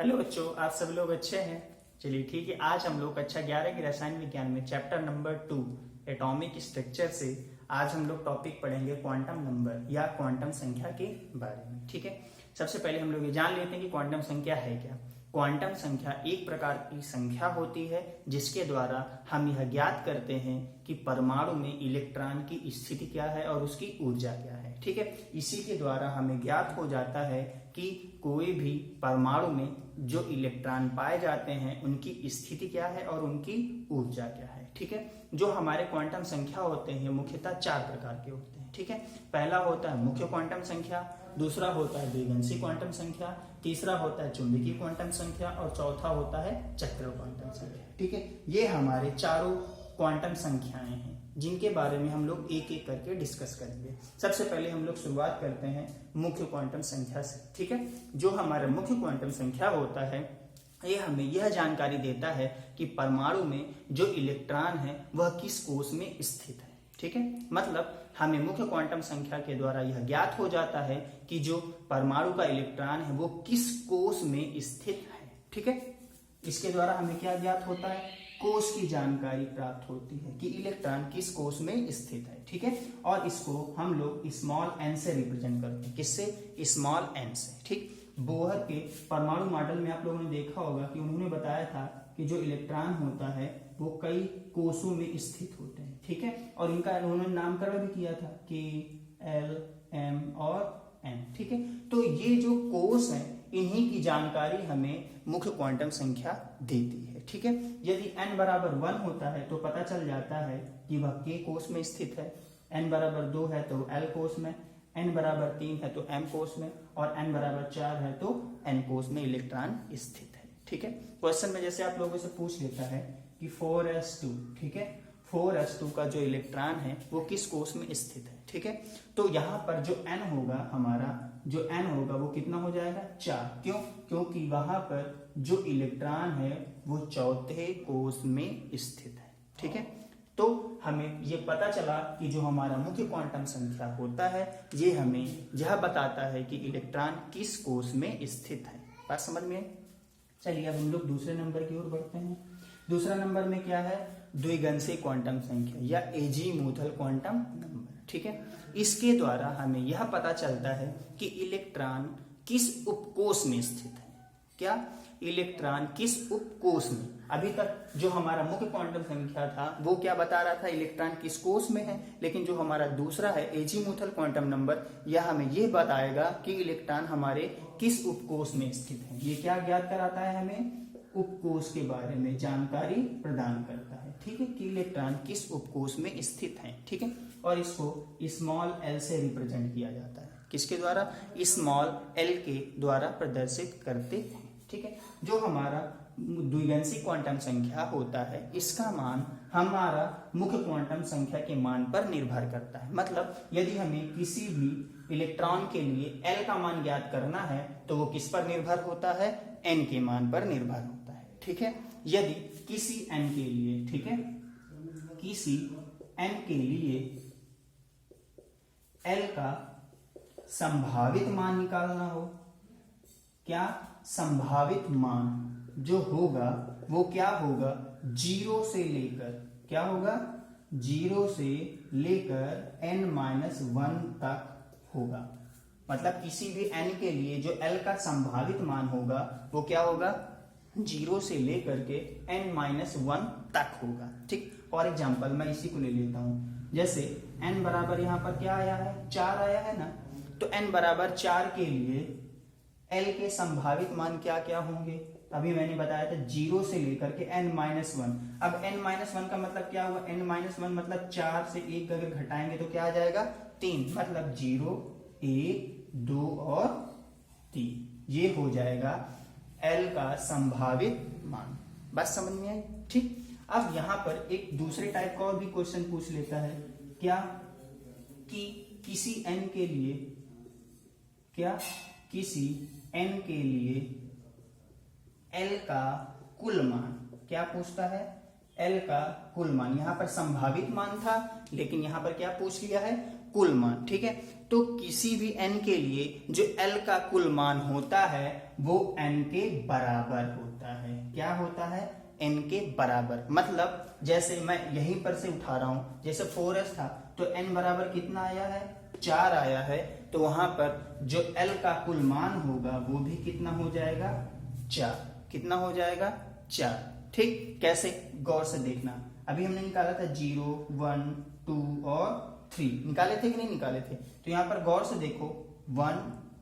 Hello बच्चों, आप सब लोग अच्छे हैं। चलिए ठीक है, आज हम लोग कक्षा 11 की रसायन विज्ञान में चैप्टर नंबर 2 एटॉमिक स्ट्रक्चर से आज हम लोग टॉपिक पढ़ेंगे क्वांटम नंबर या क्वांटम संख्या के बारे में। ठीक है, सबसे पहले हम लोग ये जान लेते हैं कि क्वांटम संख्या है क्या। क्वांटम संख्या एक प्रकार की संख्या होती है जिसके द्वारा हम यह ज्ञात करते हैं कि परमाणु में इलेक्ट्रॉन की स्थिति क्या है और उसकी ऊर्जा क्या है। ठीक है, इसी के द्वारा हमें ज्ञात हो जाता है कि कोई भी परमाणु में जो इलेक्ट्रॉन पाए जाते हैं उनकी स्थिति क्या है और उनकी ऊर्जा क्या है। ठीक है, जो हमारे क्वांटम संख्या होते हैं मुख्यतः 4 प्रकार के होते हैं। ठीक है, पहला होता है मुख्य क्वांटम संख्या, दूसरा होता है द्विगंशी क्वांटम संख्या, तीसरा होता है चुंबकीय क्वांटम संख्या और चौथा होता है चक्र क्वांटम संख्या। ठीक है, ये हमारे चारों क्वांटम संख्याएं हैं जिनके बारे में हम लोग एक एक करके डिस्कस करेंगे। सबसे पहले हम लोग शुरुआत करते हैं मुख्य क्वांटम संख्या से। ठीक है, जो हमारा मुख्य क्वांटम संख्या होता है ये हमें यह जानकारी देता है कि परमाणु में जो इलेक्ट्रॉन है वह किस कोष में स्थित है। ठीक है, मतलब हमें मुख्य क्वांटम संख्या के द्वारा यह ज्ञात हो जाता है कि जो परमाणु का इलेक्ट्रॉन है वो किस कोष में स्थित है। ठीक है, इसके द्वारा हमें क्या ज्ञात होता है, कोष की जानकारी प्राप्त होती है कि इलेक्ट्रॉन किस कोष में स्थित है। ठीक है, और इसको हम लोग स्मॉल एन से रिप्रेजेंट करते हैं। किससे? स्मॉल एन से। ठीक, बोहर के परमाणु मॉडल में आप लोगों ने देखा होगा कि उन्होंने बताया था कि जो इलेक्ट्रॉन होता है वो कई कोषों में स्थित होते हैं। ठीक है, और इनका उन्होंने नामकरण भी किया था कि एल, एम और एन। ठीक है, तो ये जो कोष है इन्हीं की जानकारी हमें मुख्य क्वांटम संख्या देती है। ठीक है, यदि n बराबर 1 होता है तो पता चल जाता है कि वह k कोष में स्थित है, n बराबर 2 है तो l कोष में, n बराबर 3 है तो m कोष में और n बराबर 4 है तो n कोष में इलेक्ट्रॉन स्थित है। ठीक है, क्वेश्चन में जैसे आप लोगों से पूछ लेता है कि 4s2, ठीक है, 4s2 का जो इलेक्ट्रॉन है वो किस कोष में स्थित है। ठीक है, तो यहाँ पर जो n होगा हमारा, जो n होगा वो कितना हो जाएगा, 4। क्यों? क्योंकि वहां पर जो इलेक्ट्रॉन है वो चौथे कोष में स्थित है। ठीक है, तो हमें ये पता चला कि जो हमारा मुख्य क्वांटम संख्या होता है ये हमें यह बताता है कि इलेक्ट्रॉन किस कोष में स्थित है। बात समझ में आई? चलिए अब हम लोग दूसरे नंबर की ओर बढ़ते हैं। दूसरा नंबर में क्या है, द्विगंशी क्वांटम संख्या या एजीमुथल क्वांटम नंबर। ठीक है, इसके द्वारा हमें यह पता चलता है कि इलेक्ट्रॉन किस उपकोष में स्थित है। क्या? इलेक्ट्रॉन किस उपकोष में। अभी तक जो हमारा मुख्य क्वांटम संख्या था वो क्या बता रहा था, इलेक्ट्रॉन किस कोष में है, लेकिन जो हमारा दूसरा है एजीमुथल क्वांटम नंबर यह हमें यह बताएगा कि इलेक्ट्रॉन हमारे किस उपकोष में स्थित है। ये क्या ज्ञात कराता है, हमें उपकोष के बारे में जानकारी प्रदान करता है। ठीक है, कि इलेक्ट्रॉन किस उपकोष में स्थित है। ठीक है, और इसको स्मॉल एल से रिप्रेजेंट किया जाता है। किसके द्वारा? स्मॉल एल के द्वारा प्रदर्शित करते हैं। ठीक है, जो हमारा द्विगंशी क्वांटम संख्या होता है इसका मान हमारा मुख्य क्वांटम संख्या के मान पर निर्भर करता है। मतलब यदि हमें किसी भी इलेक्ट्रॉन के लिए एल का मान ज्ञात करना है तो वो किस पर निर्भर होता है, एन के मान पर निर्भर होता है। ठीक है, यदि किसी एन के लिए, ठीक है, किसी एन के लिए एल का संभावित मान निकालना हो, क्या? संभावित मान जो होगा वो क्या होगा, 0 से लेकर, क्या होगा, 0 से लेकर n-1 तक होगा। मतलब किसी भी n के लिए जो l का संभावित मान होगा वो क्या होगा, 0 से लेकर के n-1 तक होगा। ठीक, फॉर एग्जाम्पल मैं इसी को ले लेता हूं, जैसे n बराबर यहाँ पर क्या आया है, 4 आया है ना, तो n बराबर 4 के लिए l के संभावित मान क्या क्या होंगे, अभी मैंने बताया था 0 से लेकर के n-1। अब n-1 का मतलब क्या हुआ, n-1 मतलब 4 से 1 अगर घटाएंगे तो क्या आ जाएगा, 3, मतलब 0, 1, 2 और 3, ये हो जाएगा l का संभावित मान। बात समझ में आई? ठीक, अब यहाँ पर एक दूसरे टाइप का और भी क्वेश्चन पूछ लेता है, क्या कि किसी n के लिए, क्या किसी n के लिए l का कुल मान, क्या पूछता है, l का कुल मान। यहाँ पर संभावित मान था लेकिन यहाँ पर क्या पूछ लिया है, कुल मान, ठीक है। तो किसी भी n के लिए जो l का कुल मान होता है वो n के बराबर होता है। क्या होता है? n के बराबर। मतलब जैसे मैं यहीं पर से उठा रहा हूं, जैसे 4s था तो n बराबर कितना आया है? 4 आया है। तो वहां पर जो l का कुल मान होगा वो भी कितना हो जाएगा? 4। कितना हो जाएगा? 4। ठीक, कैसे? गौर से देखना। अभी हमने निकाला था 0, 1, 2 और 3, निकाले थे कि नहीं निकाले थे? तो यहाँ पर गौर से देखो 1,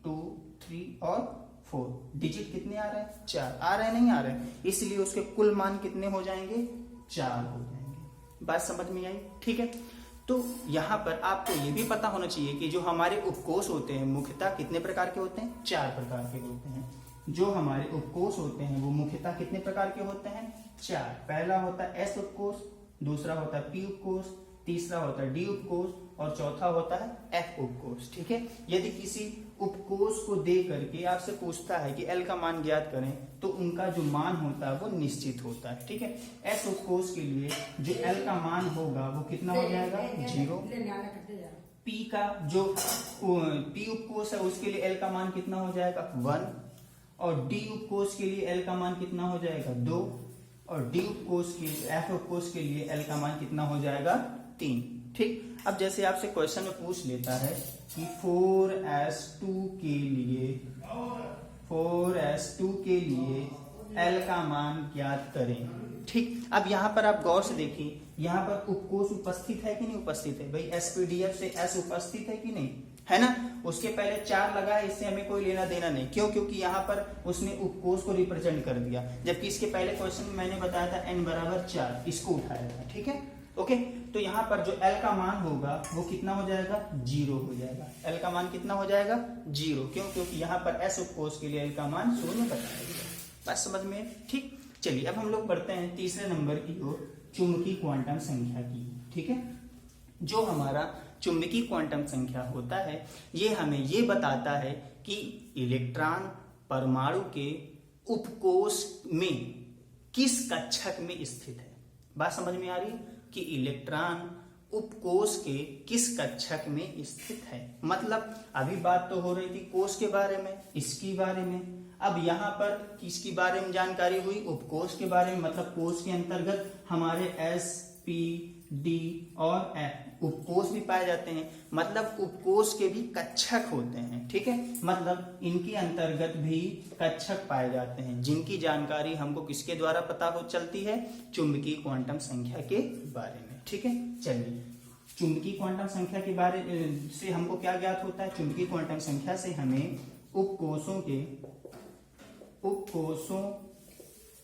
2, 3 और 4, डिजिट कितने आ रहे हैं? 4 आ रहे हैं, नहीं आ रहे हैं, इसलिए उसके कुल मान कितने हो जाएंगे? 4 हो जाएंगे। बात समझ में आई? ठीक है। तो यहाँ पर आपको ये भी पता होना चाहिए कि जो हमारे उपकोष होते हैं मुख्यतः कितने प्रकार के होते हैं? 4 प्रकार के होते हैं। जो हमारे उपकोष होते हैं वो मुख्यतः कितने प्रकार के होते हैं? 4। पहला होता है एस उपकोष, दूसरा होता है पी उपकोष, तीसरा होता है डी उपकोष और चौथा होता है एफ उपकोष। ठीक है। यदि किसी उपकोष को दे करके आपसे पूछता है कि एल का मान ज्ञात करें तो उनका जो मान होता है वो निश्चित होता है। ठीक है। एस उपकोष के लिए जो एल का मान होगा वो कितना हो जाएगा? 0। पी का जो पी उपकोष है उसके लिए एल का मान कितना हो जाएगा? 1। और डी उपकोष के लिए एल का मान कितना हो जाएगा? 2। और डी उपकोष के एफ उपकोष के लिए एल का मान कितना हो जाएगा? 3। ठीक। अब जैसे आपसे क्वेश्चन में पूछ लेता है कि 4s2 के लिए एल का मान ज्ञात करें। ठीक। अब यहाँ पर आप गौर से देखिए, यहाँ पर उपकोष उपस्थित है कि नहीं उपस्थित है? भाई एसपीडीएफ से एस उपस्थित है कि नहीं है ना? उसके पहले 4 लगा है, इससे हमें कोई लेना देना नहीं। क्यों? क्योंकि यहाँ पर उसने उपकोष को रिप्रेजेंट कर दिया, जबकि इसके पहले क्वेश्चन में मैंने बताया था n बराबर 4, इसको उठाया था। ठीक है। ओके। तो यहाँ पर जो l का मान होगा वो कितना हो जाएगा? 0 हो जाएगा। l का मान कितना हो जाएगा? 0। क्यों? क्योंकि यहाँ पर s उपकोष के लिए l का मान 0 बताया गया। बात समझ में? ठीक। चलिए अब हम लोग बढ़ते हैं तीसरे नंबर की ओर, चुंबकीय क्वांटम संख्या की। ठीक है। जो हमारा चुंबकीय क्वांटम संख्या होता है ये हमें ये बताता है कि इलेक्ट्रॉन परमाणु के उपकोष में किस कक्षक में स्थित है। बात समझ में आ रही है कि इलेक्ट्रॉन उपकोष के किस कक्षक में स्थित है। मतलब अभी बात तो हो रही थी कोष के बारे में, इसकी बारे में। अब यहाँ पर किसके बारे में जानकारी हुई? उपकोष के बारे में। मतलब कोष के अंतर्गत हमारे एस, पी, डी और एफ उपकोष भी पाए जाते हैं। मतलब उपकोष के भी कक्षक होते हैं। ठीक है। मतलब इनके अंतर्गत भी कक्षक पाए जाते हैं, जिनकी जानकारी हमको किसके द्वारा पता हो चलती है? चुंबकीय क्वांटम संख्या के बारे में। ठीक है। चलिए, चुंबकीय क्वांटम संख्या के बारे से हमको क्या ज्ञात होता है? चुंबकीय क्वांटम संख्या से हमें उपकोषों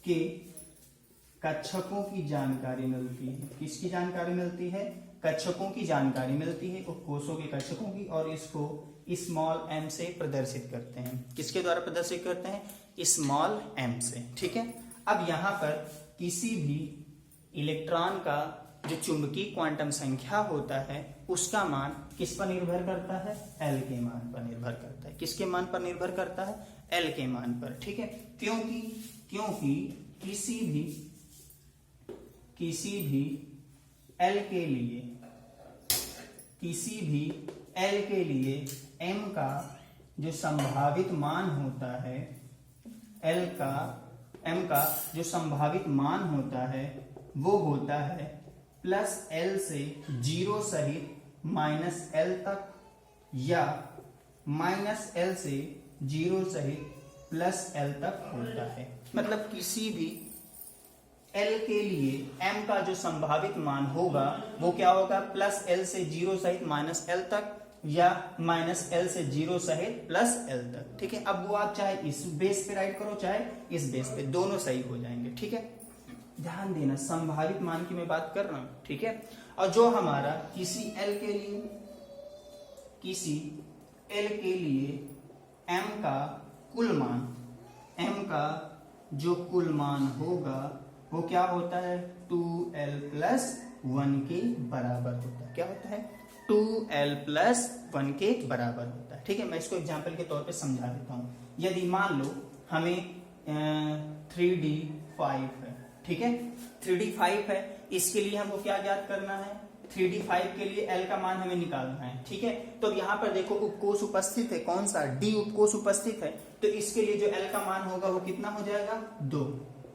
के कक्षकों की जानकारी मिलती है। किसकी जानकारी मिलती है? कक्षकों की जानकारी मिलती है, उपकोषों के कक्षकों की। और इसको स्मॉल m से प्रदर्शित करते हैं। किसके द्वारा प्रदर्शित करते हैं? स्मॉल m से। ठीक है। अब यहाँ पर किसी भी इलेक्ट्रॉन का जो चुंबकीय क्वांटम संख्या होता है उसका मान किस पर निर्भर करता है? L के मान पर निर्भर करता है। किसके मान पर निर्भर करता है? L के मान पर। ठीक है। क्योंकि किसी भी L के लिए m का जो संभावित मान होता है, m का जो संभावित मान होता है वो होता है प्लस L से 0 सहित माइनस L तक, या माइनस L से 0 सहित प्लस L तक होता है। मतलब किसी भी L के लिए m का जो संभावित मान होगा वो क्या होगा? प्लस L से 0 सहित माइनस L तक, या माइनस L से 0 सहित प्लस L तक। ठीक है। अब वो आप चाहे इस बेस पे राइट करो चाहे इस बेस पे, दोनों सही हो जाएंगे। ठीक है। ध्यान देना, संभावित मान की मैं बात कर रहा हूं। ठीक है। और जो हमारा किसी L के लिए m का जो कुल मान होगा वो क्या होता है? 2l प्लस 1 के बराबर होता है। क्या होता है? 2l प्लस 1 के बराबर होता है। ठीक है। मैं इसको एग्जाम्पल के तौर पे समझा देता हूँ। यदि मान लो हमें 3D5 है। ठीक है। 3D5 है, इसके लिए हमको क्या ज्ञात करना है? 3d5 के लिए l का मान हमें निकालना है, ठीक है। तो यहाँ पर देखो उपकोष उपस्थित है, कौन सा, d उपकोष उपस्थित है, तो इसके लिए जो l का मान होगा वो कितना हो जाएगा, 2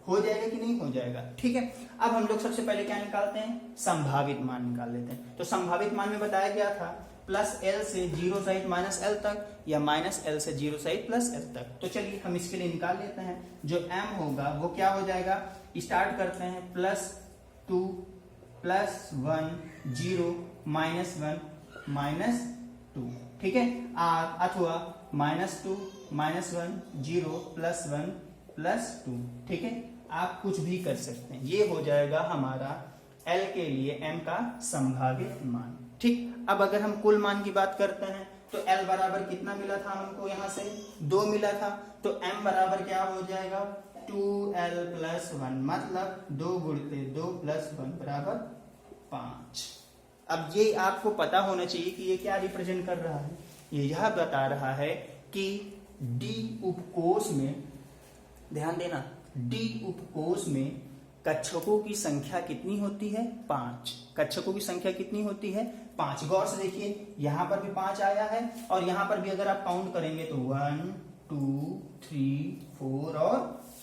हो जाएगा कि नहीं हो जाएगा, ठीक है। अब हम लोग सबसे पहले क्या निकालते हैं, संभावित मान निकाल लेते हैं। तो संभावित मान में बताया गया था प्लस l से 0 साइड माइनस l तक या माइनस l से 0 साइड प्लस l तक। तो चलिए हम इसके लिए निकाल लेते हैं। जो m होगा वो क्या हो जाएगा, स्टार्ट करते हैं +2 +1 0 -1 -2, ठीक है, अथवा -2 -1 0 +1 +2, ठीक है, आप कुछ भी कर सकते हैं। ये हो जाएगा हमारा l के लिए m का संभावित मान, ठीक। अब अगर हम कुल मान की बात करते हैं तो l बराबर कितना मिला था हमको, यहाँ से 2 मिला था, तो m बराबर क्या हो जाएगा 2l + 1, मतलब 2 गुणित 2 + 1 बराबर 5। अब ये आपको पता होना चाहिए कि ये क्या रिप्रेजेंट कर रहा है, ये यह बता रहा है कि d उपकोष में, ध्यान देना, d उपकोष में कक्षकों की संख्या कितनी होती है, 5। कक्षकों की संख्या कितनी होती है, 5। गौर से देखिए, यहां पर भी 5 आया है और यहां पर भी अगर आप काउंट करेंगे तो 1 2 3 4 और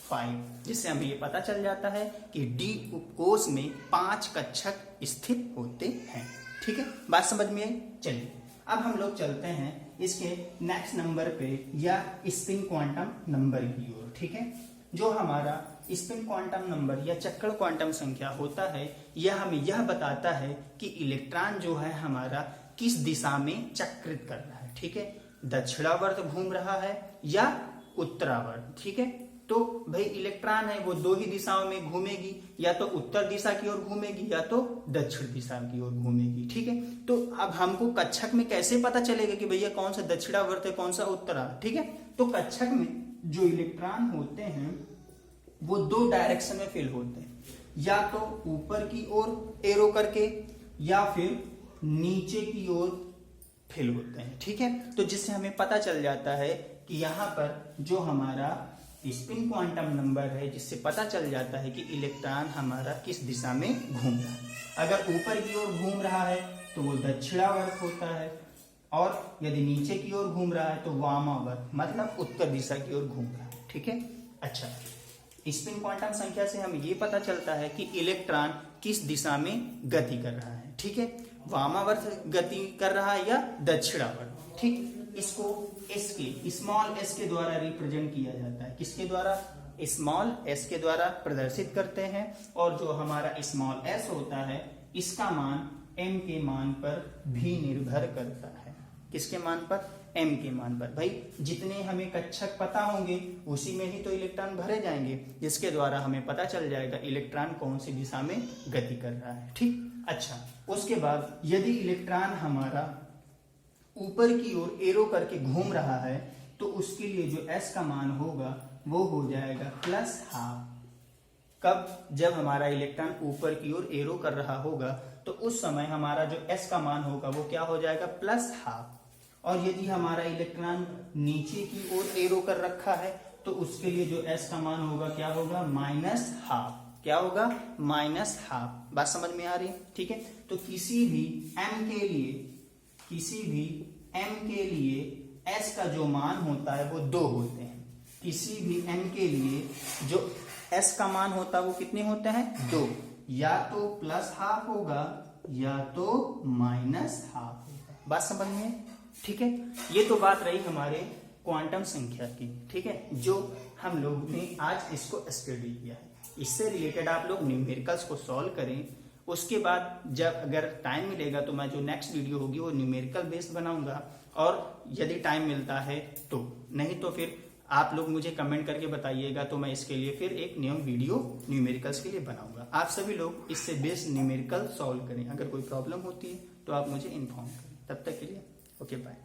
5, जिससे हमें ये पता चल जाता है कि d उपकोष में 5 कक्षक स्थित होते हैं, ठीक है। बात समझ में आई। चलिए अब हम लोग चलते हैं इसके नेक्स्ट नंबर पे या स्पिन क्वांटम नंबर की ओर, ठीक है। जो हमारा स्पिन क्वांटम नंबर या चक्कर क्वांटम संख्या होता है, यह हमें यह बताता है कि इलेक्ट्रॉन जो है हमारा किस दिशा में चक्रित कर रहा है, ठीक है, दक्षिणावर्त घूम रहा है या उत्तरावर्त, ठीक है। तो भाई इलेक्ट्रॉन है वो 2 ही दिशाओं में घूमेगी, या तो उत्तर दिशा की ओर घूमेगी या तो दक्षिण दिशा की ओर घूमेगी, ठीक है। तो अब हमको कक्षक में कैसे पता चलेगा कि भैया कौन सा दक्षिणावर्त है कौन सा उत्तरावर्त, ठीक है। तो कक्षक में जो इलेक्ट्रॉन होते हैं वो 2 डायरेक्शन में फिल होते हैं, या तो ऊपर की ओर एरो करके या फिर नीचे की ओर फिल होते हैं, ठीक है। तो जिससे हमें पता चल जाता है कि यहाँ पर जो हमारा स्पिन क्वांटम नंबर है, जिससे पता चल जाता है कि इलेक्ट्रॉन हमारा किस दिशा में घूम रहा है। अगर ऊपर की ओर घूम रहा है तो वो दक्षिणावर्त होता है, और यदि नीचे की ओर घूम रहा है तो वामावर्त, मतलब उत्तर दिशा की ओर घूम रहा है, ठीक है। अच्छा, स्पिन क्वांटम संख्या से हमें ये पता चलता है कि इलेक्ट्रॉन किस दिशा में गति कर रहा है, ठीक है, वामावर्त गति कर रहा है या दक्षिणावर्त, ठीक। इसको s के स्मॉल s के द्वारा रिप्रेजेंट किया जाता है, किसके द्वारा, स्मॉल s के द्वारा प्रदर्शित करते हैं। और जो हमारा स्मॉल s होता है इसका मान m के मान पर भी निर्भर करता है, किसके मान पर, m के मान पर। भाई जितने हमें कक्षक पता होंगे उसी में ही तो इलेक्ट्रॉन भरे जाएंगे, जिसके द्वारा हमें पता चल जाएगा इलेक्ट्रॉन कौन सी दिशा में गति कर रहा है, ठीक। अच्छा, उसके बाद यदि इलेक्ट्रॉन हमारा ऊपर की ओर एरो करके घूम रहा है तो उसके लिए जो s का मान होगा वो हो जाएगा +12। कब, जब हमारा इलेक्ट्रॉन ऊपर की ओर एरो कर रहा होगा तो उस समय हमारा जो s का मान होगा वो क्या हो जाएगा, +12। और यदि हमारा इलेक्ट्रॉन नीचे की ओर एरो कर रखा है तो उसके लिए जो s का मान होगा क्या होगा, -12। क्या होगा, -12। बात समझ में आ रही है, ठीक है। तो किसी भी m के लिए s का जो मान होता है वो 2 होते हैं। किसी भी m के लिए जो s का मान होता है वो कितने होते हैं, 2, या तो +12 होगा या तो -12 होगा। बात समझ में, ठीक है। ये तो बात रही हमारे क्वांटम संख्या की, ठीक है, जो हम लोग ने आज इसको स्टडी किया है। इससे रिलेटेड आप लोग न्यूमेरिकल्स को सॉल्व करें। उसके बाद जब अगर टाइम मिलेगा तो मैं जो नेक्स्ट वीडियो होगी वो न्यूमेरिकल बेस्ड बनाऊंगा, और यदि टाइम मिलता है तो, नहीं तो फिर आप लोग मुझे कमेंट करके बताइएगा तो मैं इसके लिए फिर एक न्यू वीडियो न्यूमेरिकल्स के लिए बनाऊंगा। आप सभी लोग इससे बेस्ड न्यूमेरिकल सॉल्व करें। अगर कोई प्रॉब्लम होती है तो आप मुझे इन्फॉर्म करें। तब तक के लिए ओके, बाय।